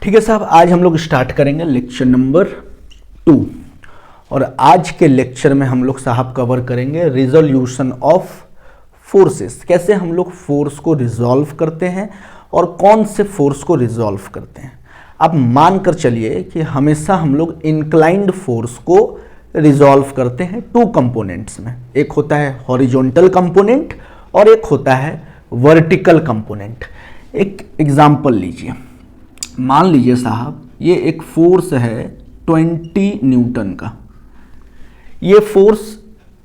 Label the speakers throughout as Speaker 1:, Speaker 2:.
Speaker 1: ठीक है साहब, आज हम लोग स्टार्ट करेंगे लेक्चर नंबर 2 और आज के लेक्चर में हम लोग साहब कवर करेंगे रिजोल्यूशन ऑफ फोर्सेस। कैसे हम लोग फोर्स को रिजॉल्व करते हैं और कौन से फोर्स को रिजॉल्व करते हैं। अब मान कर चलिए कि हमेशा हम लोग इंक्लाइंड फोर्स को रिजॉल्व करते हैं टू कंपोनेंट्स में, एक होता है हॉरिजॉन्टल कंपोनेंट और एक होता है वर्टिकल कंपोनेंट। एक एग्जांपल लीजिए, मान लीजिए साहब ये एक फोर्स है 20 न्यूटन का। ये फोर्स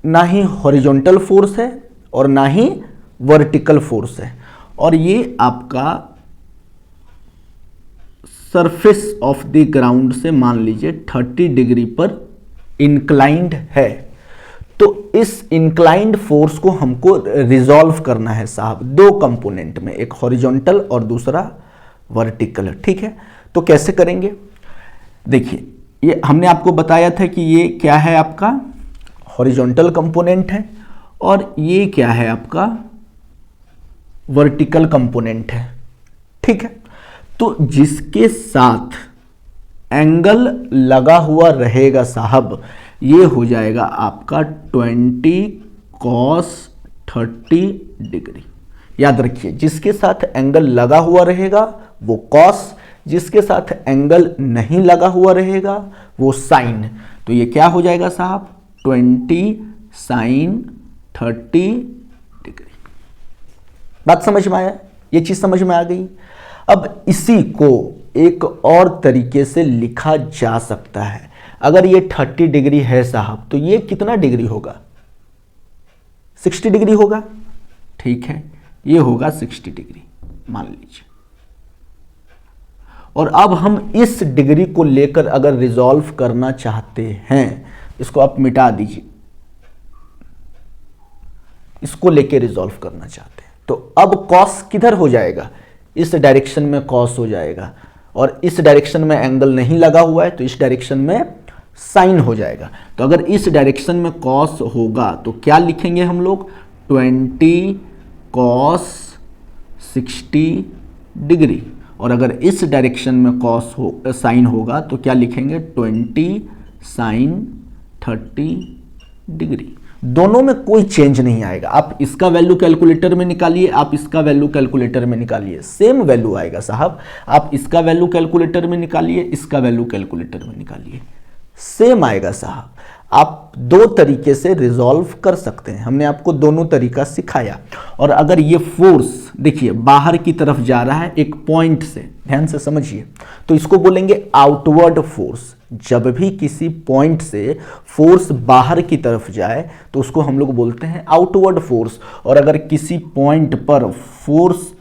Speaker 1: ना ही हॉरिजॉन्टल फोर्स है और ना ही वर्टिकल फोर्स है और ये आपका सरफेस ऑफ द ग्राउंड से मान लीजिए 30 डिग्री पर इंक्लाइंड है। तो इस इंक्लाइंड फोर्स को हमको रिजॉल्व करना है साहब दो कंपोनेंट में, एक हॉरिजॉन्टल और दूसरा वर्टिकल। ठीक है, तो कैसे करेंगे देखिए, ये हमने आपको बताया था कि ये क्या है, आपका हॉरिजॉन्टल कंपोनेंट है और ये क्या है, आपका वर्टिकल कंपोनेंट है। ठीक है, तो जिसके साथ एंगल लगा हुआ रहेगा साहब, ये हो जाएगा आपका 20 cos 30 डिग्री। याद रखिए, जिसके साथ एंगल लगा हुआ रहेगा वो कॉस, जिसके साथ एंगल नहीं लगा हुआ रहेगा वो साइन। तो ये क्या हो जाएगा साहब, 20 sin 30 डिग्री। बात समझ में आया, ये चीज समझ में आ गई। अब इसी को एक और तरीके से लिखा जा सकता है। अगर ये 30 डिग्री है साहब तो ये कितना डिग्री होगा, 60 डिग्री होगा। ठीक है, ये होगा 60 डिग्री मान लीजिए। और अब हम इस डिग्री को लेकर अगर रिजॉल्व करना चाहते हैं, इसको आप मिटा दीजिए, इसको लेकर रिजॉल्व करना चाहते हैं तो अब कॉस किधर हो जाएगा, इस डायरेक्शन में कॉस हो जाएगा और इस डायरेक्शन में एंगल नहीं लगा हुआ है तो इस डायरेक्शन में साइन हो जाएगा। तो अगर इस डायरेक्शन में कॉस होगा तो क्या लिखेंगे हम लोग, 20 cos 60 डिग्री। और अगर इस डायरेक्शन में कॉस साइन होगा तो क्या लिखेंगे, 20 sin 30 डिग्री। दोनों में कोई चेंज नहीं आएगा। आप इसका वैल्यू कैलकुलेटर में निकालिए, आप इसका वैल्यू कैलकुलेटर में निकालिए, सेम वैल्यू आएगा साहब। आप इसका वैल्यू कैलकुलेटर में निकालिए, इसका वैल्यू कैलकुलेटर में निकालिए, सेम आएगा साहब। आप दो तरीके से रिजॉल्व कर सकते हैं, हमने आपको दोनों तरीका सिखाया। और अगर ये फोर्स देखिए बाहर की तरफ जा रहा है एक पॉइंट से, ध्यान से समझिए, तो इसको बोलेंगे आउटवर्ड फोर्स। जब भी किसी पॉइंट से फोर्स बाहर की तरफ जाए तो उसको हम लोग बोलते हैं आउटवर्ड फोर्स। और अगर किसी पॉइंट पर फोर्स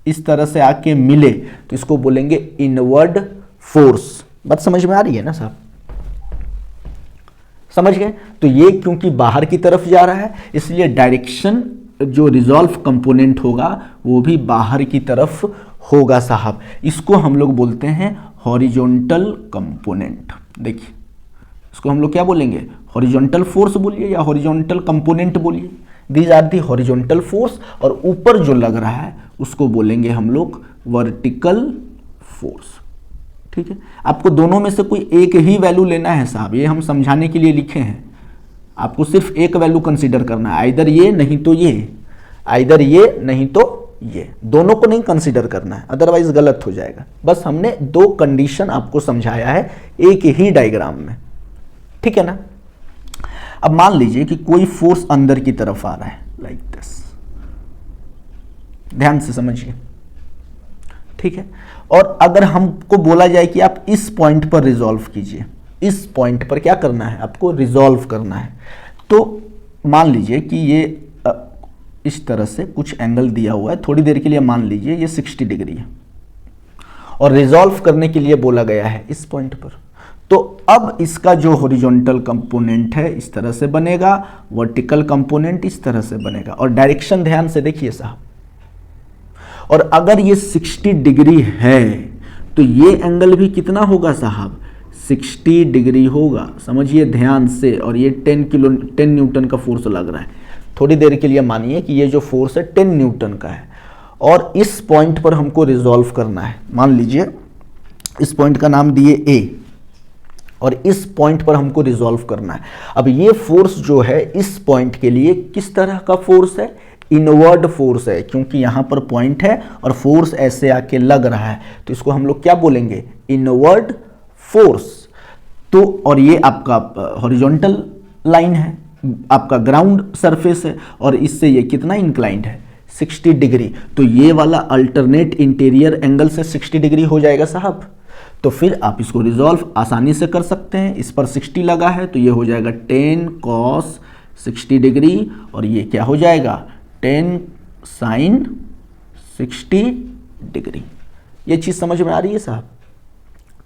Speaker 1: इस तरह से आके मिले तो इसको बोलेंगे इनवर्ड फोर्स। बात समझ में आ रही है ना साहब, समझ गए। तो ये क्योंकि बाहर की तरफ जा रहा है इसलिए डायरेक्शन जो रिजॉल्व कंपोनेंट होगा वो भी बाहर की तरफ होगा साहब। इसको हम लोग बोलते हैं हॉरिजॉन्टल कंपोनेंट। देखिए इसको हम लोग क्या बोलेंगे, हॉरिजॉन्टल फोर्स बोलिए या हॉरिजॉन्टल कंपोनेंट बोलिए। These are the horizontal force और ऊपर जो लग रहा है उसको बोलेंगे हम लोग वर्टिकल फोर्स। ठीक है, आपको दोनों में से कोई एक ही वैल्यू लेना है साहब, ये हम समझाने के लिए लिखे हैं। आपको सिर्फ एक वैल्यू कंसीडर करना है, आइदर ये नहीं तो ये, आइदर ये नहीं तो ये, दोनों को नहीं कंसीडर करना है, अदरवाइज गलत हो जाएगा। बस हमने दो कंडीशन आपको समझाया है एक ही डायग्राम में। ठीक है ना। अब मान लीजिए कि कोई फोर्स अंदर की तरफ आ रहा है लाइक दिस, ध्यान से समझिए। ठीक है, और अगर हमको बोला जाए कि आप इस पॉइंट पर रिजॉल्व कीजिए, इस पॉइंट पर क्या करना है, आपको रिजॉल्व करना है। तो मान लीजिए कि ये इस तरह से कुछ एंगल दिया हुआ है, थोड़ी देर के लिए मान लीजिए ये 60 डिग्री है और रिजॉल्व करने के लिए बोला गया है इस पॉइंट पर। तो अब इसका जो हॉरिजॉन्टल कंपोनेंट है इस तरह से बनेगा, वर्टिकल कंपोनेंट इस तरह से बनेगा और डायरेक्शन ध्यान से देखिए साहब। और अगर ये 60 डिग्री है तो ये एंगल भी कितना होगा साहब, 60 डिग्री होगा। समझिए ध्यान से। और ये 10 न्यूटन का फोर्स लग रहा है। थोड़ी देर के लिए मानिए कि ये जो फोर्स है 10 न्यूटन का है और इस पॉइंट पर हमको रिजॉल्व करना है। मान लीजिए इस पॉइंट का नाम दिए ए, और इस पॉइंट पर हमको रिजॉल्व करना है। अब ये फोर्स जो है इस पॉइंट के लिए किस तरह का फोर्स है? इनवर्ड फोर्स है, क्योंकि यहां पर पॉइंट है और फोर्स ऐसे आके लग रहा है, तो इसको हम लोग क्या बोलेंगे? Inward force. तो और ये आपका हॉरिजॉन्टल लाइन है, आपका ग्राउंड सरफेस है, और इससे ये कितना इंक्लाइंड है? 60 डिग्री। तो ये वाला अल्टरनेट इंटीरियर एंगल से 60 डिग्री हो जाएगा साहब। तो फिर आप इसको रिजॉल्व आसानी से कर सकते हैं। इस पर 60 लगा है तो ये हो जाएगा 10 कॉस 60 डिग्री, और ये क्या हो जाएगा? 10 साइन 60 डिग्री। ये चीज़ समझ में आ रही है साहब?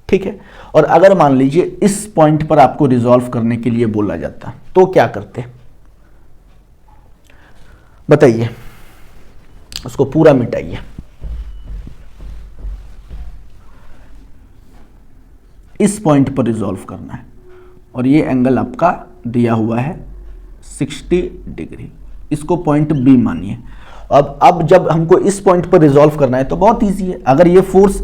Speaker 1: ठीक है। और अगर मान लीजिए इस पॉइंट पर आपको रिजॉल्व करने के लिए बोला जाता तो क्या करते? बताइए, उसको पूरा मिटाइए। इस पॉइंट पर रिजॉल्व करना है और ये एंगल आपका दिया हुआ है 60 डिग्री, इसको पॉइंट बी मानिए। अब जब हमको इस पॉइंट पर रिजॉल्व करना है तो बहुत इजी है। अगर ये फोर्स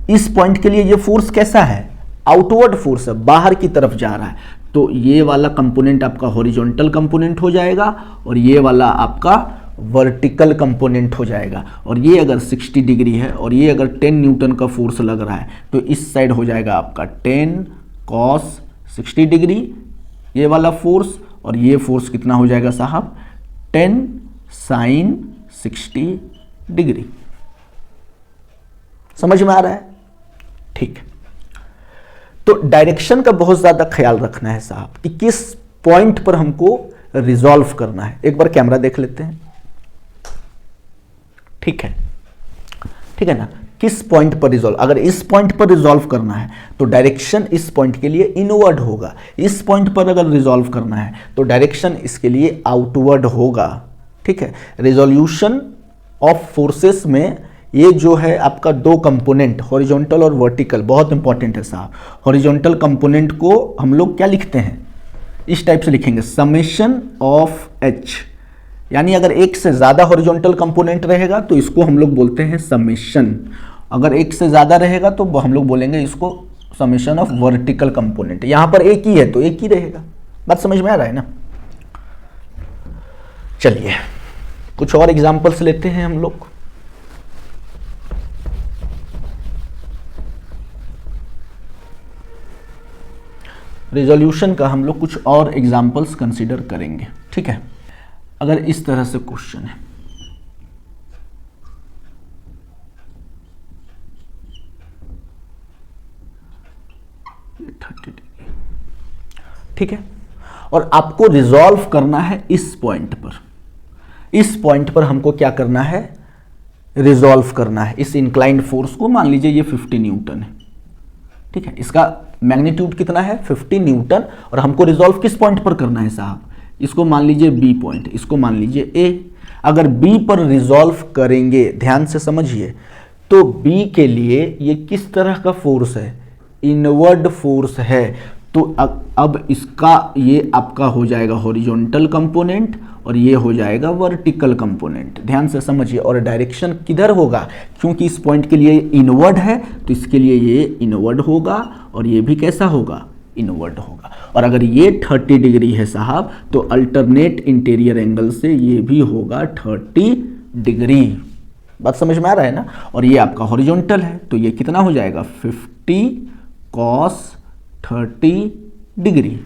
Speaker 1: इस पॉइंट के लिए, ये फोर्स कैसा है? आउटवर्ड फोर्स है, बाहर की तरफ जा रहा है, तो ये वाला कंपोनेंट आपका हॉरिजॉन्टल कंपोनेंट हो जाएगा और ये वाला आपका वर्टिकल कंपोनेंट हो जाएगा। और ये अगर 60 डिग्री है और ये अगर 10 न्यूटन का फोर्स लग रहा है तो इस साइड हो जाएगा आपका 10 कॉस 60 डिग्री ये वाला फोर्स, और ये फोर्स कितना हो जाएगा साहब? 10 साइन 60 डिग्री। समझ में आ रहा है? ठीक। तो डायरेक्शन का बहुत ज्यादा ख्याल रखना है साहब कि किस पॉइंट पर हमको रिजॉल्व करना है। एक बार कैमरा देख लेते हैं। ठीक है, ठीक है ना? किस पॉइंट पर रिजॉल्व? अगर इस पॉइंट पर रिजॉल्व करना है तो डायरेक्शन इस पॉइंट के लिए इनवर्ड होगा। इस पॉइंट पर अगर रिजॉल्व करना है तो डायरेक्शन इसके लिए आउटवर्ड होगा। ठीक है। रिजोल्यूशन ऑफ फोर्सेस में ये जो है आपका दो कंपोनेंट हॉरिजॉन्टल और वर्टिकल बहुत इंपॉर्टेंट है साहब। हॉरिजॉन्टल कंपोनेंट को हम लोग क्या लिखते हैं? इस टाइप से लिखेंगे, समेशन ऑफ एच। यानी अगर एक से ज़्यादा हॉरिजॉन्टल कंपोनेंट रहेगा तो इसको हम लोग बोलते हैं समेशन। अगर एक से ज़्यादा रहेगा तो हम लोग बोलेंगे इसको समेशन ऑफ वर्टिकल कंपोनेंट। यहाँ पर एक ही है तो एक ही रहेगा। बात समझ में आ रहा है ना? चलिए कुछ और एग्जाम्पल्स लेते हैं हम लोग। रिजोल्यूशन का हम लोग कुछ और एग्जाम्पल्स कंसीडर करेंगे। ठीक है। अगर इस तरह से क्वेश्चन है, ठीक है, और आपको रिजॉल्व करना है इस पॉइंट पर। इस पॉइंट पर हमको क्या करना है? रिजॉल्व करना है इस इंक्लाइंड फोर्स को। मान लीजिए ये 50 न्यूटन है। ठीक है, इसका मैग्नीट्यूड कितना है? 50 न्यूटन। और हमको रिजॉल्व किस पॉइंट पर करना है साहब? इसको मान लीजिए बी पॉइंट, इसको मान लीजिए ए। अगर बी पर रिजॉल्व करेंगे, ध्यान से समझिए, तो बी के लिए ये किस तरह का फोर्स है? इनवर्ड फोर्स है। तो अब इसका ये आपका हो जाएगा हॉरिजॉन्टल कंपोनेंट और ये हो जाएगा वर्टिकल कंपोनेंट। ध्यान से समझिए। और डायरेक्शन किधर होगा? क्योंकि इस पॉइंट के लिए इनवर्ड है तो इसके लिए ये इनवर्ड होगा और ये भी कैसा होगा? इनवर्ड होगा। और अगर ये 30 डिग्री है साहब तो अल्टरनेट इंटीरियर एंगल से ये भी होगा 30 डिग्री। बात समझ में आ रहा है ना? और ये आपका हॉरिजॉन्टल है तो ये कितना हो जाएगा? 50 कॉस 30 डिग्री।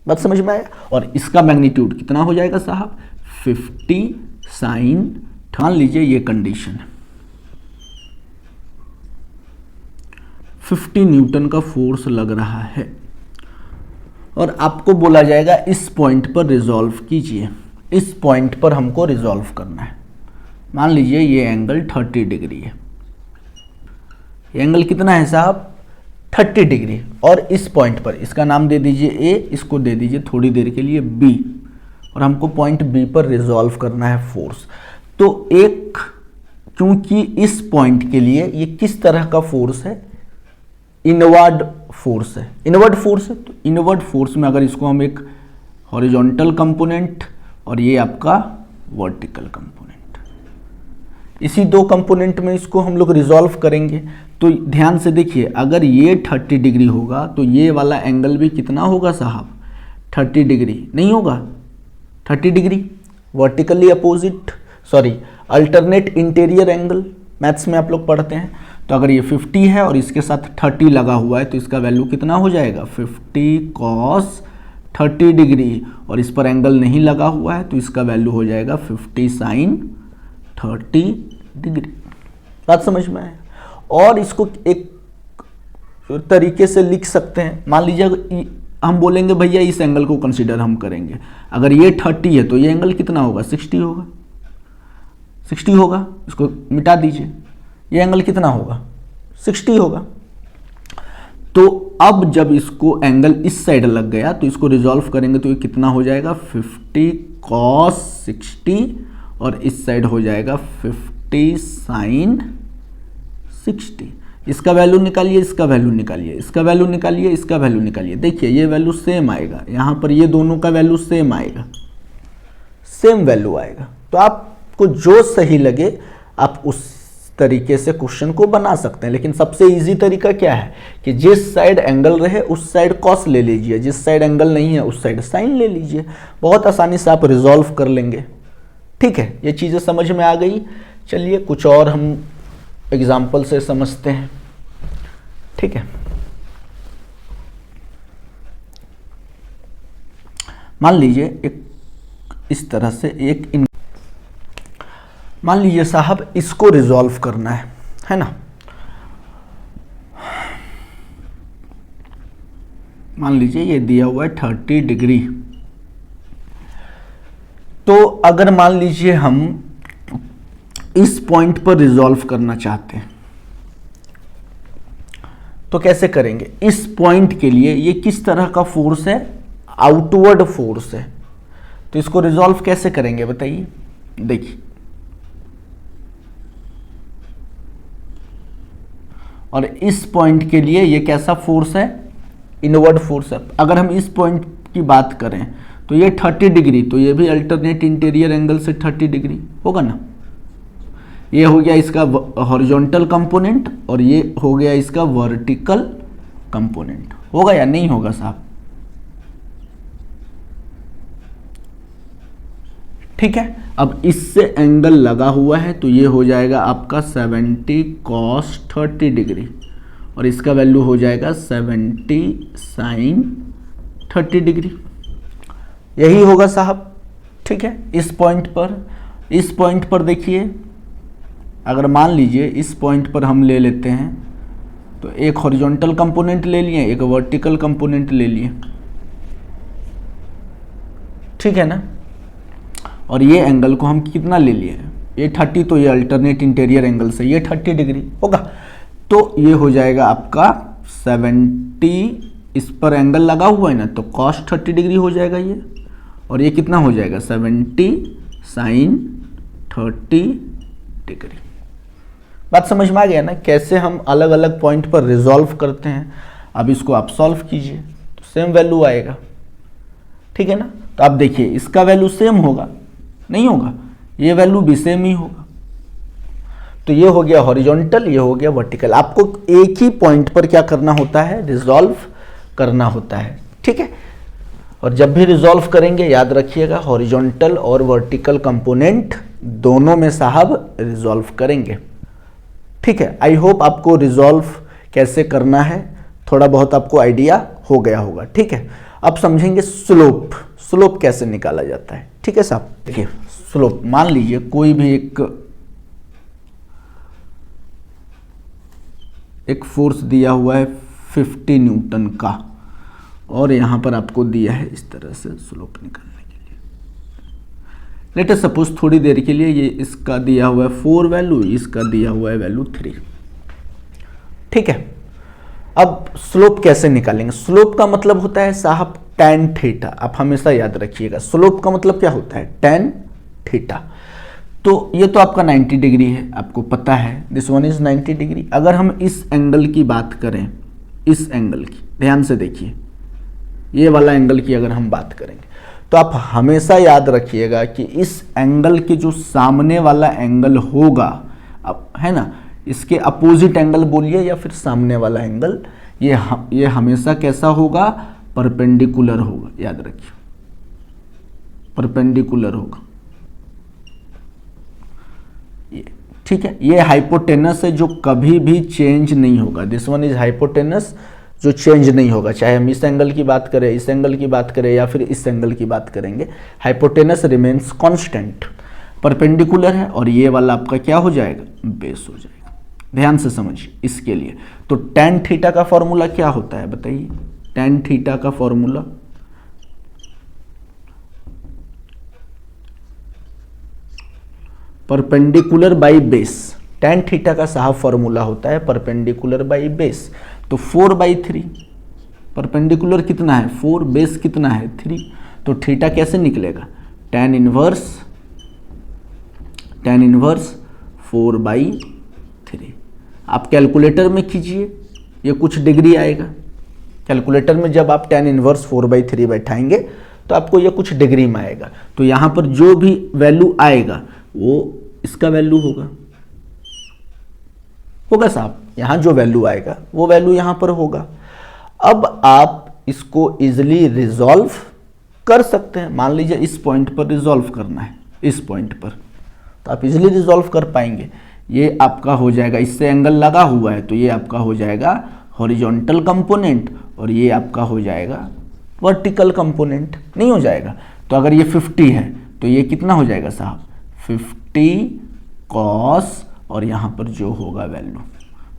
Speaker 1: बात समझ में आया? और इसका मैग्नीट्यूड कितना हो जाएगा साहब? 50 साइन। ठान लीजिए ये कंडीशन है, 50 न्यूटन का फोर्स लग रहा है और आपको बोला जाएगा इस पॉइंट पर रिजॉल्व कीजिए। इस पॉइंट पर हमको रिजॉल्व करना है। मान लीजिए ये एंगल 30 डिग्री है। ये एंगल कितना है साहब? 30 डिग्री। और इस पॉइंट पर इसका नाम दे दीजिए ए, इसको दे दीजिए थोड़ी देर के लिए बी, और हमको पॉइंट बी पर रिजॉल्व करना है फोर्स। तो एक, क्योंकि इस पॉइंट के लिए ये किस तरह का फोर्स है? इनवर्ड फोर्स है। इनवर्ड फोर्स है तो इनवर्ड फोर्स में अगर इसको हम एक हॉरिजॉन्टल कंपोनेंट और ये आपका वर्टिकल कंपोनेंट, इसी दो कंपोनेंट में इसको हम लोग रिजॉल्व करेंगे। तो ध्यान से देखिए, अगर ये 30 डिग्री होगा तो ये वाला एंगल भी कितना होगा साहब, 30 डिग्री नहीं होगा, 30 degree vertically opposite, sorry alternate interior angle, maths में आप लोग पढ़ते हैं। तो अगर ये 50 है और इसके साथ 30 लगा हुआ है तो इसका वैल्यू कितना हो जाएगा, 50 कॉस 30 डिग्री, और इस पर एंगल नहीं लगा हुआ है तो इसका वैल्यू हो जाएगा 50 साइन 30 डिग्री। बात समझ में आया। और इसको एक तरीके से लिख सकते हैं, मान लीजिए हम बोलेंगे भैया इस एंगल को कंसीडर हम करेंगे, अगर ये 30 है तो ये एंगल कितना होगा, 60 होगा, 60 होगा, इसको मिटा दीजिए, ये एंगल कितना होगा, 60 होगा। तो अब जब इसको एंगल इस साइड लग गया तो इसको रिजॉल्व करेंगे तो ये कितना हो जाएगा, 50 कॉस 60, और इस साइड हो जाएगा 50 साइन 60। इसका वैल्यू निकालिए, इसका वैल्यू निकालिए, इसका वैल्यू निकालिए, इसका वैल्यू निकालिए, देखिए ये वैल्यू सेम आएगा, यहाँ पर ये दोनों का वैल्यू सेम आएगा, सेम वैल्यू आएगा। तो आपको जो सही लगे आप उस तरीके से क्वेश्चन को बना सकते हैं। लेकिन सबसे इजी तरीका क्या है कि जिस साइड एंगल रहे उस साइड कॉस ले लीजिए, जिस साइड एंगल नहीं है उस साइड साइन ले लीजिए, बहुत आसानी से आप रिजॉल्व कर लेंगे। ठीक है, ये चीज़ें समझ में आ गई। चलिए कुछ और हम एग्जाम्पल से समझते हैं। ठीक है, मान लीजिए एक इस तरह से एक मान लीजिए साहब इसको रिजॉल्व करना है ना। मान लीजिए ये दिया हुआ है 30 डिग्री। तो अगर मान लीजिए हम इस पॉइंट पर रिजॉल्व करना चाहते हैं तो कैसे करेंगे। इस पॉइंट के लिए ये किस तरह का फोर्स है, आउटवर्ड फोर्स है। तो इसको रिजॉल्व कैसे करेंगे बताइए। देखिए, और इस पॉइंट के लिए ये कैसा फोर्स है, इनवर्ड फोर्स है। अगर हम इस पॉइंट की बात करें तो ये 30 डिग्री, तो ये भी अल्टरनेट इंटीरियर एंगल से 30 डिग्री होगा ना। ये हो गया इसका हॉरिजॉन्टल कंपोनेंट और ये हो गया इसका वर्टिकल कंपोनेंट। होगा या नहीं होगा साहब। ठीक है, अब इससे एंगल लगा हुआ है तो ये हो जाएगा आपका 70 कॉस 30 डिग्री, और इसका वैल्यू हो जाएगा 70 साइन 30 डिग्री। यही होगा साहब। ठीक है, इस पॉइंट पर देखिए, अगर मान लीजिए इस पॉइंट पर हम ले लेते हैं तो एक हॉरिजॉन्टल कंपोनेंट ले लिए, एक वर्टिकल कंपोनेंट ले लिए। ठीक है ना, और ये एंगल को हम कितना ले लिए, ये 30, तो ये अल्टरनेट इंटीरियर एंगल से ये 30 डिग्री होगा। तो ये हो जाएगा आपका 70, इस पर एंगल लगा हुआ है ना तो कॉस 30 डिग्री हो जाएगा ये, और ये कितना हो जाएगा 70 साइन 30 डिग्री। बात समझ में आ गया ना, कैसे हम अलग अलग पॉइंट पर रिजॉल्व करते हैं। अब इसको आप सॉल्व कीजिए तो सेम वैल्यू आएगा। ठीक है ना, तो आप देखिए इसका वैल्यू सेम होगा, नहीं होगा, ये वैल्यू भी सेम ही होगा। तो ये हो गया हॉरिजॉन्टल, ये हो गया वर्टिकल। आपको एक ही पॉइंट पर क्या करना होता है, रिजॉल्व करना होता है। ठीक है, और जब भी रिजॉल्व करेंगे याद रखिएगा हॉरिजॉन्टल और वर्टिकल कंपोनेंट दोनों में साहब रिजॉल्व करेंगे। ठीक है, आई होप आपको रिजॉल्व कैसे करना है थोड़ा बहुत आपको आइडिया हो गया होगा। ठीक है, अब समझेंगे स्लोप कैसे निकाला जाता है। ठीक है साहब, देखिए स्लोप, मान लीजिए कोई भी एक फोर्स दिया हुआ है 50 न्यूटन का, और यहाँ पर आपको दिया है इस तरह से स्लोप निकालने के लिए। लेट अस सपोज थोड़ी देर के लिए ये इसका दिया हुआ है 4 वैल्यू, इसका दिया हुआ है वैल्यू 3। ठीक है, अब स्लोप कैसे निकालेंगे। स्लोप का मतलब होता है साहब tan थीटा। आप हमेशा याद रखिएगा स्लोप का मतलब क्या होता है, tan थीटा। तो ये तो आपका 90 डिग्री है, आपको पता है, दिस वन इज 90 डिग्री। अगर हम इस एंगल की बात करें, इस एंगल की, ध्यान से देखिए, ये वाला एंगल की अगर हम बात करेंगे तो आप हमेशा याद रखिएगा कि इस एंगल के जो सामने वाला एंगल होगा अब है ना, इसके अपोजिट एंगल बोलिए या फिर सामने वाला एंगल, ये हमेशा कैसा होगा, परपेंडिकुलर होगा, याद रखिए परपेंडिकुलर होगा ये, ठीक है। ये हाइपोटेनस है जो कभी भी चेंज नहीं होगा, दिस वन इज हाइपोटेनस जो चेंज नहीं होगा, चाहे हम इस एंगल की बात करें, इस एंगल की बात करें या फिर इस एंगल की बात करेंगे, हाइपोटेनस रिमेन्स कांस्टेंट, परपेंडिकुलर है और ये वाला आपका क्या हो जाएगा, बेस हो जाएगा। ध्यान से समझिए इसके लिए, तो tan थीटा का फॉर्मूला क्या होता है बताइए, tan थीटा का formula perpendicular by base, tan theta का साहब फॉर्मूला होता है परपेंडिकुलर बाई बेस, तो 4/3, परपेंडिकुलर कितना है 4, बेस कितना है 3, तो थीटा कैसे निकलेगा, tan इनवर्स 4/3। आप कैलकुलेटर में कीजिए, ये कुछ डिग्री आएगा, कैलकुलेटर में जब आप tan इनवर्स 4/3 बैठाएंगे तो आपको ये कुछ डिग्री में आएगा, तो यहाँ पर जो भी वैल्यू आएगा वो इसका वैल्यू होगा साहब, यहाँ जो वैल्यू आएगा वो वैल्यू यहाँ पर होगा। अब आप इसको इजिली रिजॉल्व कर सकते हैं, मान लीजिए इस पॉइंट पर रिजॉल्व करना है, इस पॉइंट पर, तो आप इजिली रिजॉल्व कर पाएंगे। ये आपका हो जाएगा, इससे एंगल लगा हुआ है तो ये आपका हो जाएगा हॉरिजॉन्टल कंपोनेंट और ये आपका हो जाएगा वर्टिकल कंपोनेंट, नहीं हो जाएगा। तो अगर ये 50 है तो ये कितना हो जाएगा साहब 50 कॉस और यहाँ पर जो होगा वैल्यू,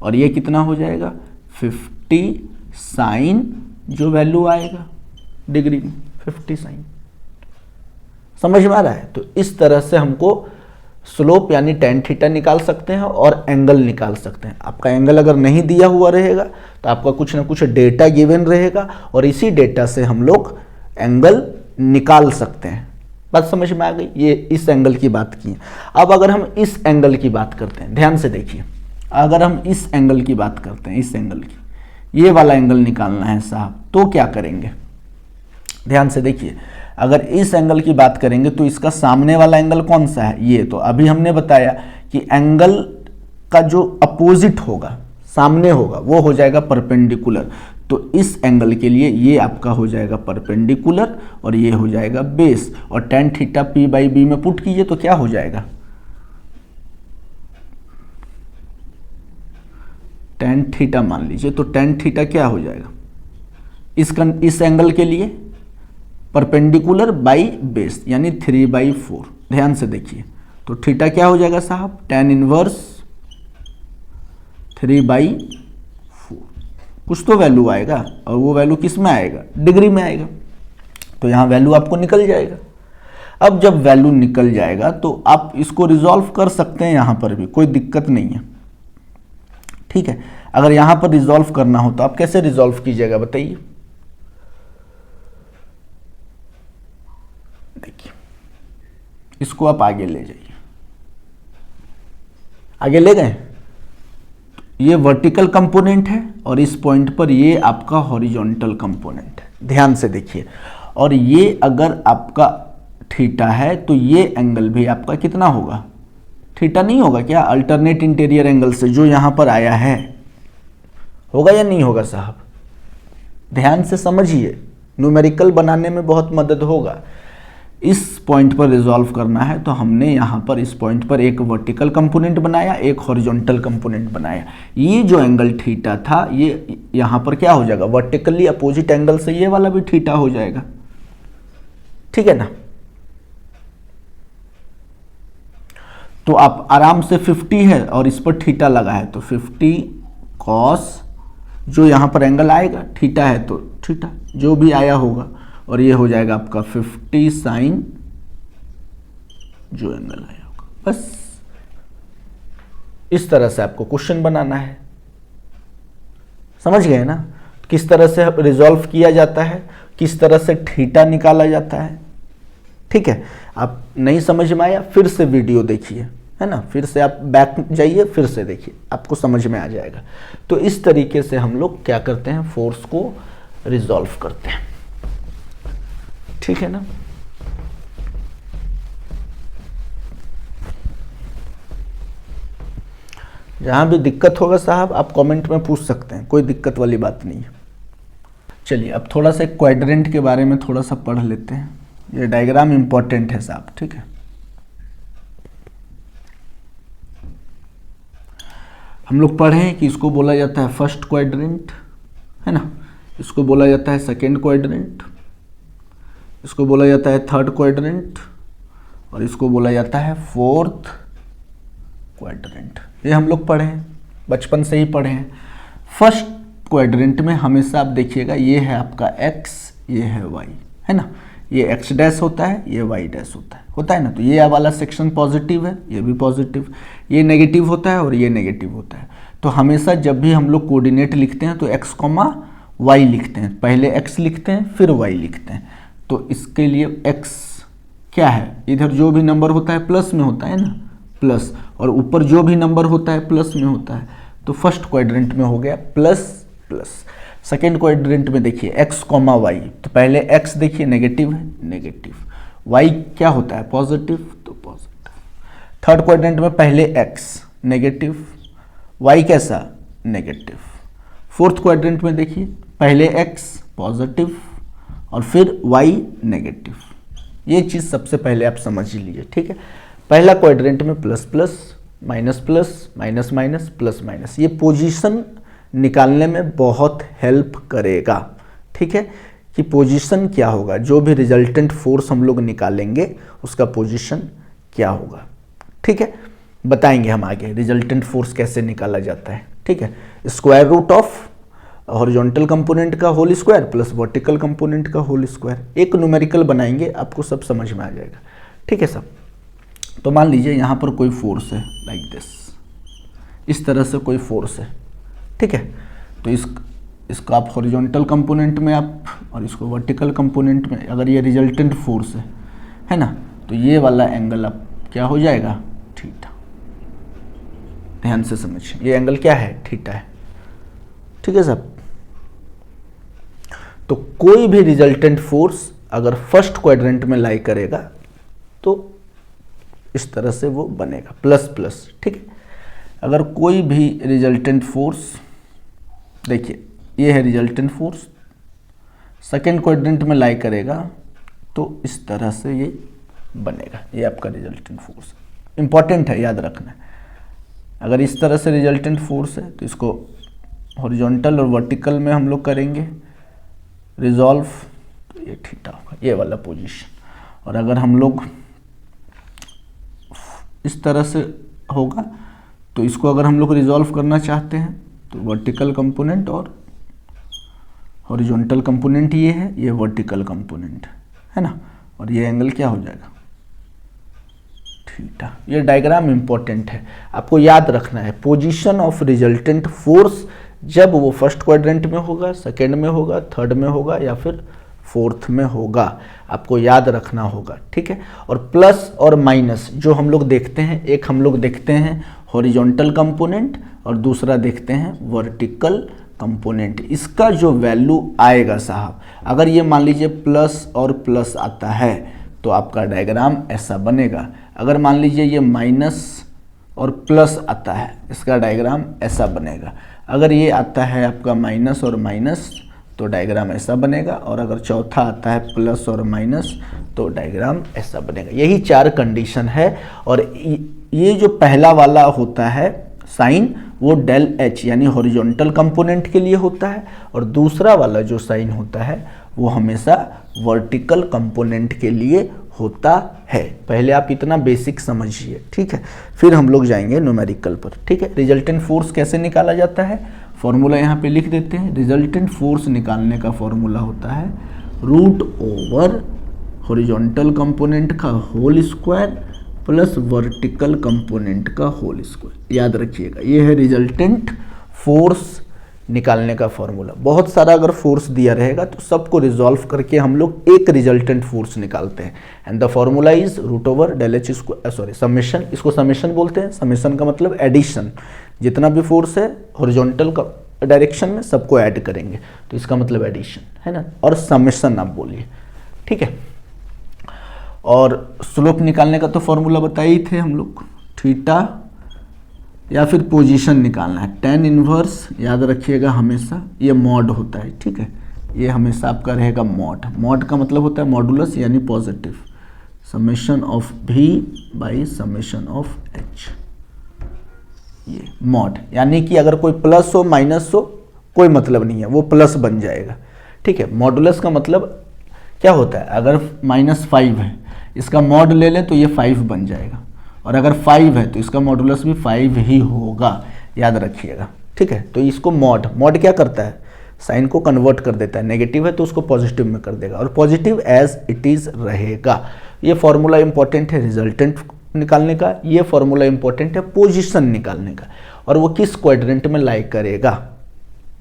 Speaker 1: और ये कितना हो जाएगा 50 साइन, जो वैल्यू आएगा डिग्री में 50 साइन। समझ में आ रहा है? तो इस तरह से हमको स्लोप यानी tan थीटा निकाल सकते हैं और एंगल निकाल सकते हैं। आपका एंगल अगर नहीं दिया हुआ रहेगा तो आपका कुछ ना कुछ डेटा गिवन रहेगा और इसी डेटा से हम लोग एंगल निकाल सकते हैं। बात समझ में आ गई? ये इस एंगल की बात की है। अब अगर हम इस एंगल की बात करते हैं, ध्यान से देखिए, अगर हम इस एंगल की बात करते हैं, इस एंगल की, ये वाला एंगल निकालना है साहब, तो क्या करेंगे? ध्यान से देखिए, अगर इस एंगल की बात करेंगे तो इसका सामने वाला एंगल कौन सा है? ये। तो अभी हमने बताया कि एंगल का जो अपोजिट होगा, सामने होगा, वो हो जाएगा परपेंडिकुलर। तो इस एंगल के लिए ये आपका हो जाएगा परपेंडिकुलर और ये हो जाएगा बेस, और tan थीटा p/b में पुट कीजिए तो क्या हो जाएगा tan थीटा, मान लीजिए, तो tan थीटा क्या हो जाएगा इस एंगल के लिए परपेंडिकुलर बाई बेस यानी 3/4। ध्यान से देखिए, तो थीटा क्या हो जाएगा साहब tan इनवर्स 3/4, कुछ तो वैल्यू आएगा और वो वैल्यू किस में आएगा? डिग्री में आएगा। तो यहाँ वैल्यू आपको निकल जाएगा। अब जब वैल्यू निकल जाएगा तो आप इसको रिजॉल्व कर सकते हैं, यहाँ पर भी कोई दिक्कत नहीं है, ठीक है। अगर यहाँ पर रिजॉल्व करना हो तो आप कैसे रिजॉल्व कीजिएगा बताइए? देखिए, इसको आप आगे ले जाइए, आगे ले गए, ये वर्टिकल कंपोनेंट है और इस पॉइंट पर ये आपका हॉरिजॉन्टल कंपोनेंट है। ध्यान से देखिए, और ये अगर आपका थीटा है तो ये एंगल भी आपका कितना होगा? थीटा नहीं होगा क्या? अल्टरनेट इंटीरियर एंगल से जो यहां पर आया है, होगा या नहीं होगा साहब? ध्यान से समझिए, न्यूमेरिकल बनाने में बहुत मदद होगा। इस पॉइंट पर रिजॉल्व करना है तो हमने यहाँ पर इस पॉइंट पर एक वर्टिकल कंपोनेंट बनाया, एक हॉरिजॉन्टल कंपोनेंट बनाया। ये जो एंगल थीटा था, ये यहाँ पर क्या हो जाएगा? वर्टिकली अपोजिट एंगल से ये वाला भी थीटा हो जाएगा, ठीक है ना? तो आप आराम से 50 है और इस पर थीटा लगा है तो 50 कॉस, जो यहाँ पर एंगल आएगा थीटा है तो थीटा जो भी आया होगा, और ये हो जाएगा आपका 50 साइन जो एंगल आया होगा। बस इस तरह से आपको क्वेश्चन बनाना है। समझ गए ना किस तरह से रिजॉल्व किया जाता है, किस तरह से थीटा निकाला जाता है, ठीक है। आप नहीं समझ में आया फिर से वीडियो देखिए, है ना, फिर से आप बैक जाइए, फिर से देखिए, आपको समझ में आ जाएगा। तो इस तरीके से हम लोग क्या करते हैं, फोर्स को रिजॉल्व करते हैं, ठीक है ना। जहाँ भी दिक्कत होगा साहब आप कमेंट में पूछ सकते हैं, कोई दिक्कत वाली बात नहीं है। चलिए अब थोड़ा सा क्वाड्रेंट के बारे में थोड़ा सा पढ़ लेते हैं, ये डायग्राम इंपॉर्टेंट है साहब, ठीक है। हम लोग पढ़े हैं कि इसको बोला जाता है फर्स्ट क्वाड्रेंट, है ना, इसको बोला जाता है सेकेंड क्वाड्रेंट, इसको बोला जाता है थर्ड क्वाड्रेंट, और इसको बोला जाता है फोर्थ क्वाड्रेंट। ये हम लोग पढ़े हैं, बचपन से ही पढ़े हैं। फर्स्ट क्वाड्रेंट में हमेशा आप देखिएगा ये है आपका x, ये है y, है ना, ये x डैश होता है, ये y डैश होता है ना। तो ये वाला सेक्शन पॉजिटिव है, ये भी पॉजिटिव, ये नेगेटिव होता है और ये नेगेटिव होता है। तो हमेशा जब भी हम लोग कोऑर्डिनेट लिखते हैं तो x, y लिखते हैं, पहले x लिखते हैं फिर y लिखते हैं। तो इसके लिए x क्या है, इधर जो भी नंबर होता है प्लस में होता है ना, प्लस, और ऊपर जो भी नंबर होता है प्लस में होता है। तो फर्स्ट क्वाड्रेंट में हो गया प्लस प्लस। सेकेंड क्वाड्रेंट में देखिए x, y, तो पहले x देखिए नेगेटिव है, नेगेटिव, y क्या होता है पॉजिटिव, तो पॉजिटिव। थर्ड क्वाड्रेंट में पहले x नेगेटिव, y कैसा, नेगेटिव। फोर्थ क्वाड्रेंट में देखिए पहले x पॉजिटिव और फिर y नेगेटिव। ये चीज़ सबसे पहले आप समझ लीजिए, ठीक है। पहला क्वाड्रेंट में plus plus, minus plus, minus minus, plus minus, ये पोजीशन निकालने में बहुत हेल्प करेगा, ठीक है, कि पोजीशन क्या होगा, जो भी रिजल्टेंट फोर्स हम लोग निकालेंगे उसका पोजीशन क्या होगा, ठीक है। बताएंगे हम आगे रिजल्टेंट फोर्स कैसे निकाला जाता है, ठीक है। Square root of horizontal component का whole square plus vertical component का होल स्क्वायर, एक न्यूमेरिकल बनाएंगे, आपको सब समझ में आ जाएगा, ठीक है सब। तो मान लीजिए यहाँ पर कोई फोर्स है लाइक दिस, इस तरह से कोई फोर्स है, ठीक है। तो इसको आप हॉरिजॉन्टल कंपोनेंट में आप और इसको वर्टिकल कंपोनेंट में, अगर ये रिजल्टेंट फोर्स है ना, तो ये वाला एंगल आप क्या हो जाएगा, थीटा। ध्यान से समझिए, ये एंगल क्या है, थीटा है, ठीक है साहब। तो कोई भी रिजल्टेंट फोर्स अगर फर्स्ट क्वाड्रेंट में लाई करेगा तो इस तरह से वो बनेगा प्लस प्लस, ठीक है। अगर कोई भी रिजल्टेंट फोर्स, देखिए ये है रिजल्टेंट फोर्स, सेकेंड क्वाड्रेंट में लाई करेगा तो इस तरह से ये बनेगा, ये आपका रिजल्टेंट फोर्स। इंपॉर्टेंट है, याद रखना है। अगर इस तरह से रिजल्टेंट फोर्स है तो इसको हॉरिजॉन्टल और वर्टिकल में हम लोग करेंगे रिजॉल्व, तो ये थीटा होगा, ये वाला पोजीशन। और अगर हम लोग इस तरह से होगा तो इसको अगर हम लोग रिजॉल्व करना चाहते हैं तो वर्टिकल कंपोनेंट और हॉरिजॉन्टल कंपोनेंट ये है, ये वर्टिकल कंपोनेंट है ना, और ये एंगल क्या हो जाएगा, थीटा। ये डायग्राम इंपॉर्टेंट है, आपको याद रखना है। पोजीशन ऑफ रिजल्टेंट फोर्स जब वो फर्स्ट क्वाड्रेंट में होगा, सेकेंड में होगा, थर्ड में होगा या फिर फोर्थ में होगा, आपको याद रखना होगा, ठीक है। और प्लस और माइनस जो हम लोग देखते हैं, एक हम लोग देखते हैं हॉरिजॉन्टल कंपोनेंट और दूसरा देखते हैं वर्टिकल कंपोनेंट। इसका जो वैल्यू आएगा साहब, अगर ये मान लीजिए प्लस और प्लस आता है तो आपका डायग्राम ऐसा बनेगा। अगर मान लीजिए ये माइनस और प्लस आता है, इसका डायग्राम ऐसा बनेगा। अगर ये आता है आपका माइनस और माइनस तो डायग्राम ऐसा बनेगा, और अगर चौथा आता है प्लस और माइनस तो डायग्राम ऐसा बनेगा। यही चार कंडीशन है। और ये जो पहला वाला होता है साइन, वो डेल एच यानी हॉरिजॉन्टल कंपोनेंट के लिए होता है, और दूसरा वाला जो साइन होता है वो हमेशा वर्टिकल कंपोनेंट के लिए होता है। पहले आप इतना बेसिक समझिए, ठीक है, फिर हम लोग जाएंगे न्यूमेरिकल पर, ठीक है। रिजल्टेंट फोर्स कैसे निकाला जाता है, फॉर्मूला यहाँ पे लिख देते हैं। रिजल्टेंट फोर्स निकालने का फॉर्मूला होता है रूट ओवर हॉरिजॉन्टल कंपोनेंट का whole square plus vertical component का होल स्क्वायर। याद रखिएगा, ये है रिजल्टेंट फोर्स निकालने का फॉर्मूला। बहुत सारा अगर फोर्स दिया रहेगा तो सबको रिजॉल्व करके हम लोग एक रिजल्टेंट फोर्स निकालते हैं। And the formula is root over del H square, sorry summation, इसको समेशन बोलते हैं। समेशन का मतलब एडिशन, जितना भी फोर्स है हॉरिजॉन्टल का डायरेक्शन में सबको ऐड करेंगे, तो इसका मतलब एडिशन है ना, और समेशन आप बोलिए, ठीक है। और स्लोप निकालने का तो फॉर्मूला बताए ही थे हम लोग, थीटा या फिर पोजीशन निकालना है। tan इनवर्स याद रखिएगा हमेशा ये मॉड होता है, ठीक है, ये हमेशा आपका रहेगा मॉड। मॉड का मतलब होता है मॉडुलस यानी positive, summation of v by summation of h, ये मॉड, यानी कि अगर कोई प्लस हो माइनस हो कोई मतलब नहीं है, वो प्लस बन जाएगा, ठीक है। मॉडुलस का मतलब क्या होता है, अगर -5 है इसका मॉड ले लें तो ये 5 बन जाएगा, और अगर 5 है तो इसका मॉडुलस भी 5 ही होगा, याद रखिएगा, ठीक है। तो इसको मॉड क्या करता है, साइन को कन्वर्ट कर देता है, नेगेटिव है तो उसको पॉजिटिव में कर देगा, और पॉजिटिव एज इट इज रहेगा। ये फॉर्मूला इंपॉर्टेंट है रिजल्टेंट निकालने का, ये फॉर्मूला इंपॉर्टेंट है पोजीशन निकालने का, और वो किस क्वाड्रेंट में लाई करेगा,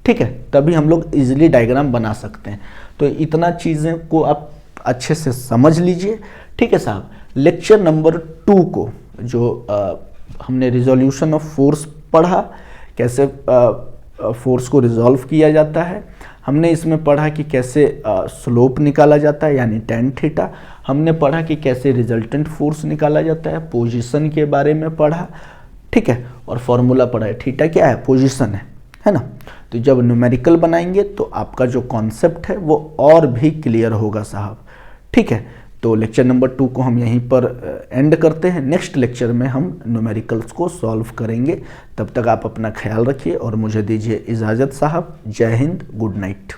Speaker 1: ठीक है, तभी हम लोग इजीली डायग्राम बना सकते हैं। तो इतना चीज़ें को आप अच्छे से समझ लीजिए, ठीक है साहब। लेक्चर नंबर 2 को जो हमने रिजोल्यूशन ऑफ फोर्स पढ़ा, कैसे फोर्स को रिजॉल्व किया जाता है, हमने इसमें पढ़ा कि कैसे स्लोप निकाला जाता है यानी tan थीटा, हमने पढ़ा कि कैसे रिजल्टेंट फोर्स निकाला जाता है, पोजीशन के बारे में पढ़ा, ठीक है, और फॉर्मूला पढ़ा है, थीटा क्या है, पोजीशन है ना। तो जब न्यूमेरिकल बनाएंगे तो आपका जो कॉन्सेप्ट है वो और भी क्लियर होगा साहब, ठीक है। तो लेक्चर नंबर 2 को हम यहीं पर एंड करते हैं, नेक्स्ट लेक्चर में हम न्यूमेरिकल्स को सॉल्व करेंगे। तब तक आप अपना ख्याल रखिए और मुझे दीजिए इजाज़त साहब। जय हिंद, गुड नाइट।